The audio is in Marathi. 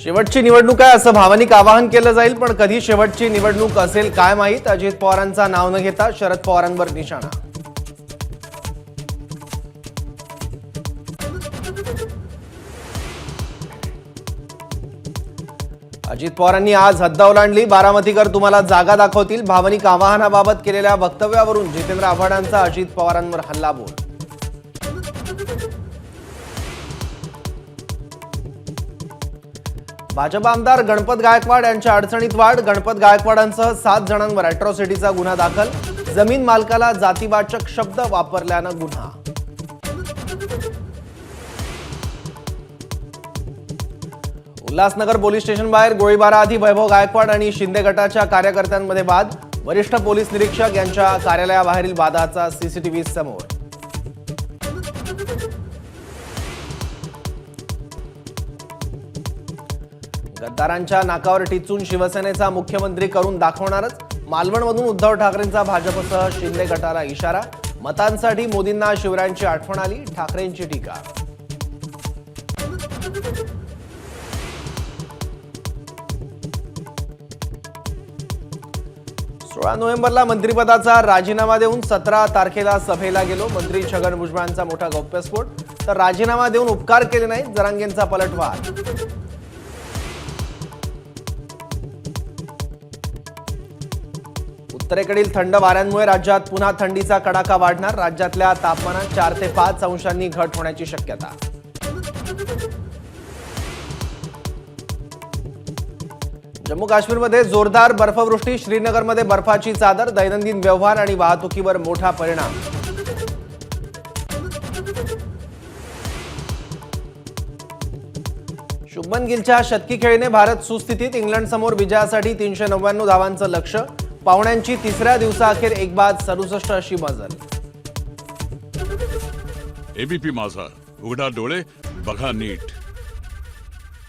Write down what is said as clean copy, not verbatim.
शेवटची निवडणूक आहे असं भावनिक आवाहन केलं जाईल, पण कधी शेवटची निवडणूक असेल काय माहित. अजित पवारांचा नाव न घेता शरद पवारांवर निशाणा. अजित पवारांनी आज हद्द ओलांडली. बारामतीकर तुम्हाला जागा दाखवतील. भावनिक आवाहनाबाबत केलेल्या वक्तव्यावरून जितेंद्र आव्हाडांचा अजित पवारांवर हल्लाबोल. भाजप आमदार गणपत गायकवाड यांच्या अडचणीत वाढ. गणपत गायकवाडांसह 7 जणांवर अॅट्रॉसिटीचा गुन्हा दाखल. जमीन मालकाला जातीवाचक शब्द वापरल्यानं गुन्हा. उल्हासनगर पोलीस स्टेशन बाहेर गोळीबाराआधी वैभव गायकवाड आणि शिंदे गटाच्या कार्यकर्त्यांमध्ये वाद. वरिष्ठ पोलीस निरीक्षक यांच्या कार्यालयाबाहेरील वादाचा सीसीटीव्ही समोर. गद्दारांच्या नाकावर टिचून शिवसेनेचा मुख्यमंत्री करून दाखवणारच. मालवणमधून उद्धव ठाकरेंचा भाजपसह शिंदे गटाला इशारा. मतांसाठी मोदींना शिवरायांची आठवण आली. ठाकरेंची टीका. 16 नोव्हेंबरला मंत्रिपदाचा राजीनामा देऊन 17 तारखेला सभेला गेलो. मंत्री छगन भुजबळांचा मोठा गौप्यस्फोट. तर राजीनामा देऊन उपकार केले नाहीत, जरांगेंचा पलटवार. उत्तरेकडील थंड वाऱ्यांमुळे राज्यात पुन्हा थंडीचा कडाका वाढणार. राज्यातल्या तापमानात 4 ते 5 अंशांनी घट होण्याची शक्यता. जम्मू काश्मीरमध्ये जोरदार बर्फवृष्टी. श्रीनगरमध्ये बर्फाची चादर. दैनंदिन व्यवहार आणि वाहतुकीवर मोठा परिणाम. शुभमन गिलच्या शतकी खेळीने भारत सुस्थितीत. इंग्लंडसमोर विजयासाठी 399 धावांचं लक्ष्य. पाहुण्यांची तिसऱ्या दिवसाअखेर एक बाद 67 अशी मजल. एबीपी माझा, उघडा डोळे बघा नीट.